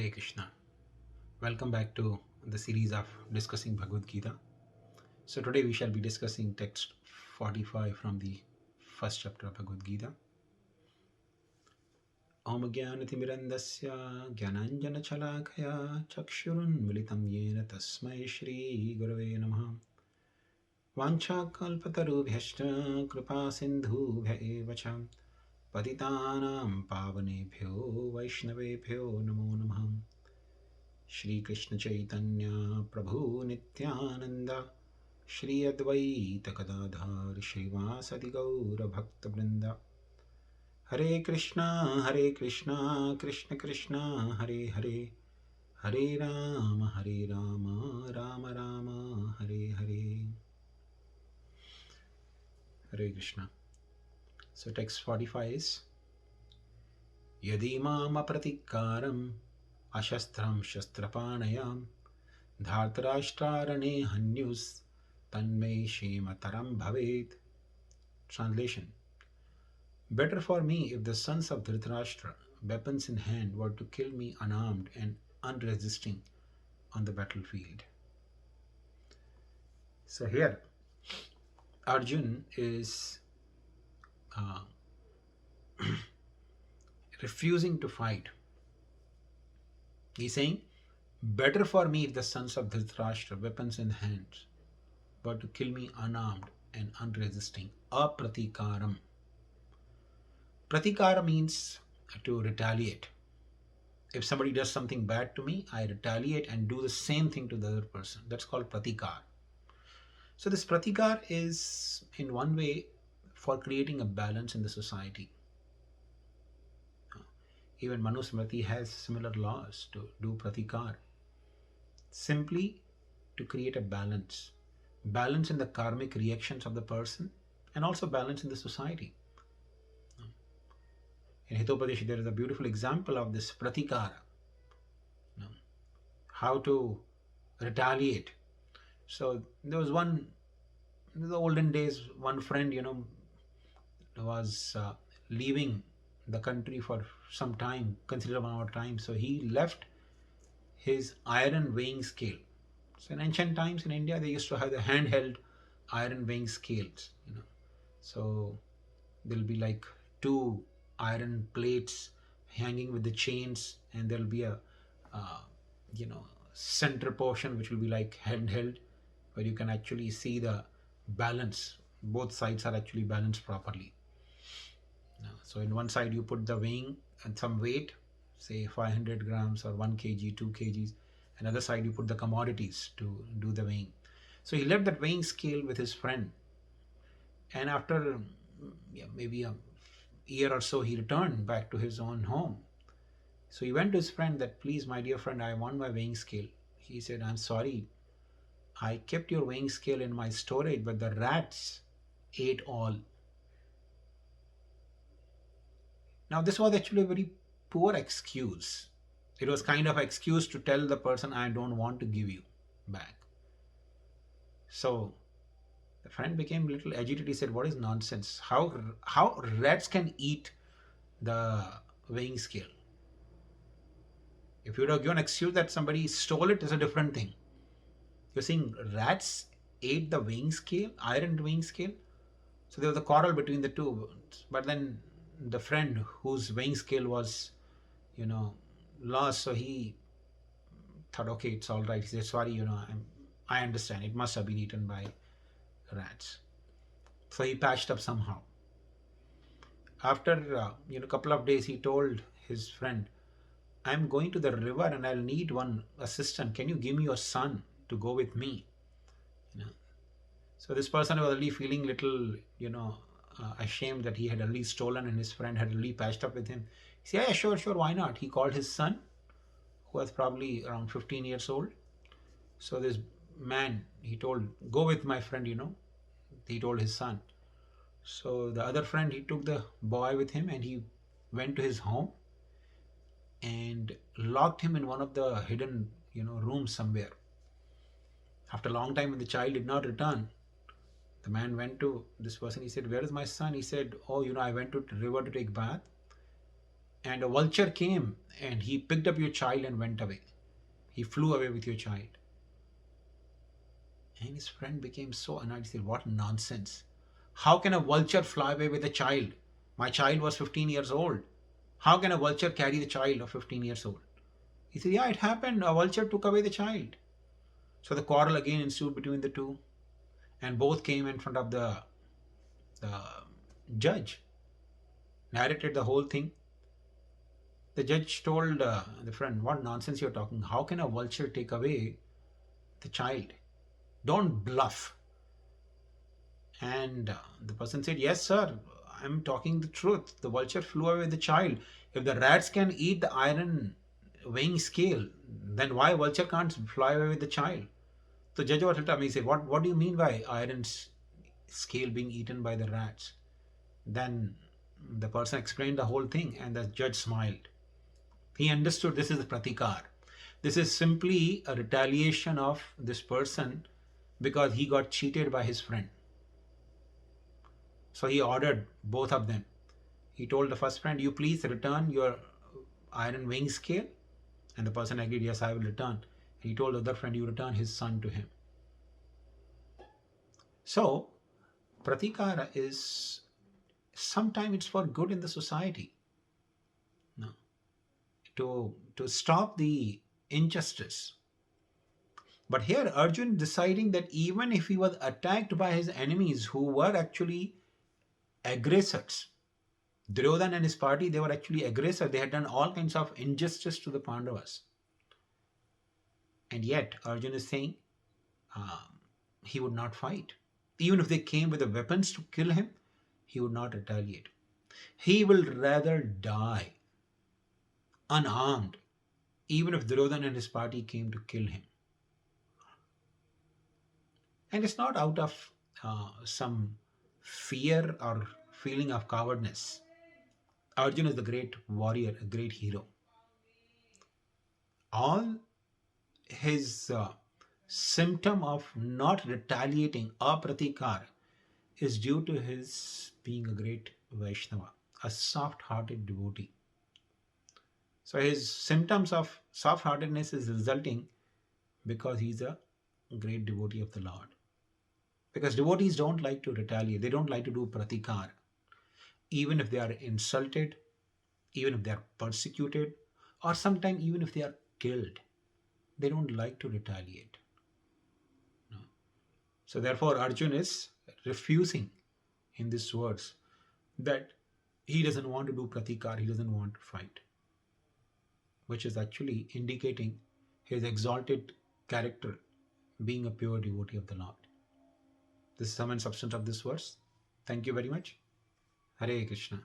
Hare Krishna. Welcome back to the series of discussing Bhagavad Gita. So today we shall be discussing text 45 from the first chapter of Bhagavad Gita. Om Jnanatimidandasya Jnananjana Chalakaya Chakshurunmilitam Yena Tasmai Shri Gurave Namaha Vancha Kalpatarubhyashta Kripa Sindhubhya Evacha Patitanam Pavanebhyo Vaishnavebhyo Namo Namaha Shri Krishna Chaitanya Prabhu Nityananda Shri Advaita Gadadhar Shrivasadi Gaura Bhakta Vrinda Hare Krishna Krishna Krishna Hare Hare Hare Rama Rama Rama Hare Hare. Hare Krishna. So text 45 is yadi mam apratīkāram aśastram śastra-pāṇayaḥ dhārtarāṣṭrā raṇe hanyus tanme kṣema-taraṁ bhavet. Translation: better for me if the sons of Dhṛtarāṣṭra, weapons in hand, were to kill me unarmed and unresisting on the battlefield. So here Arjuna is refusing to fight. He's saying, better for me if the sons of Dhṛtarāṣṭra, weapons in hands, were to kill me unarmed and unresisting. Apratīkāram. Pratīkāra means to retaliate. If somebody does something bad to me, I retaliate and do the same thing to the other person. That's called pratīkāra. So this pratīkāra is in one way for creating a balance in the society. Even Manusmriti has similar laws to do pratīkāra, simply to create a balance in the karmic reactions of the person and also balance in the society. In Hitopadesh there is a beautiful example of this pratīkāra, how to retaliate. So there was one, in the olden days, one friend, was leaving the country for some time, considerable amount of time. So he left his iron weighing scale. So in ancient times in India, they used to have the handheld iron weighing scales. So there'll be like two iron plates hanging with the chains, and there'll be a center portion which will be like handheld, where you can actually see the balance. Both sides are actually balanced properly. So in one side you put the weighing and some weight, say 500 grams or 1 kg, 2 kgs. Another side you put the commodities to do the weighing. So he left that weighing scale with his friend, and after maybe a year or so he returned back to his own home. So he went to his friend that, please my dear friend, I want my weighing scale. He said, I'm sorry, I kept your weighing scale in my storage, but the rats ate all. Now this was actually a very poor excuse. It was kind of an excuse to tell the person, I don't want to give you back. So the friend became a little agitated. He said, what is nonsense? How rats can eat the weighing scale? If you would have given an excuse that somebody stole it, is a different thing. You're saying rats ate the weighing scale, iron weighing scale. So there was a quarrel between the two. But then the friend whose weighing scale was, lost, so he thought, okay, it's all right. He said, sorry, I understand. It must have been eaten by rats. So he patched up somehow. After a couple of days, he told his friend, I'm going to the river and I'll need one assistant. Can you give me your son to go with me? So this person was already feeling little, ashamed that he had already stolen and his friend had already patched up with him. He said, yeah, sure, why not? He called his son, who was probably around 15 years old. So this man, he told, go with my friend, he told his son. So the other friend, he took the boy with him and he went to his home and locked him in one of the hidden, rooms somewhere. After a long time, when the child did not return, the man went to this person. He said, where is my son? He said, oh, I went to the river to take bath. and a vulture came and he picked up your child and went away. He flew away with your child. And his friend became so annoyed. He said, what nonsense. How can a vulture fly away with a child? My child was 15 years old. How can a vulture carry the child of 15 years old? He said, yeah, it happened. A vulture took away the child. So the quarrel again ensued between the two. And both came in front of the judge, narrated the whole thing. The judge told the friend, what nonsense you're talking. How can a vulture take away the child? Don't bluff. And the person said, yes, sir, I'm talking the truth. The vulture flew away with the child. If the rats can eat the iron weighing scale, then why vulture can't fly away with the child? So judge was telling me, he said, what do you mean by iron scale being eaten by the rats? Then the person explained the whole thing and the judge smiled. He understood this is a pratikar. This is simply a retaliation of this person because he got cheated by his friend. So he ordered both of them. He told the first friend, you please return your iron weighing scale. And the person agreed, yes, I will return. He told the other friend, you return his son to him. So pratikara is, sometimes it's for good in the society. No. To stop the injustice. But here Arjuna deciding that even if he was attacked by his enemies who were actually aggressors, Duryodhana and his party, they were actually aggressors. They had done all kinds of injustice to the Pandavas. And yet Arjuna is saying he would not fight. Even if they came with the weapons to kill him, he would not retaliate. He will rather die unarmed, even if Duryodhana and his party came to kill him. And it's not out of some fear or feeling of cowardness. Arjuna is the great warrior, a great hero. All his symptom of not retaliating, apratīkāram, is due to his being a great Vaishnava, a soft-hearted devotee. So his symptoms of soft-heartedness is resulting because he's a great devotee of the Lord. Because devotees don't like to retaliate. They don't like to do pratikar. Even if they are insulted, even if they are persecuted, or sometimes even if they are killed, they don't like to retaliate. No. So therefore Arjuna is refusing in these words that he doesn't want to do pratikar, he doesn't want to fight, which is actually indicating his exalted character, being a pure devotee of the Lord. This is the sum and substance of this verse. Thank you very much. Hare Krishna.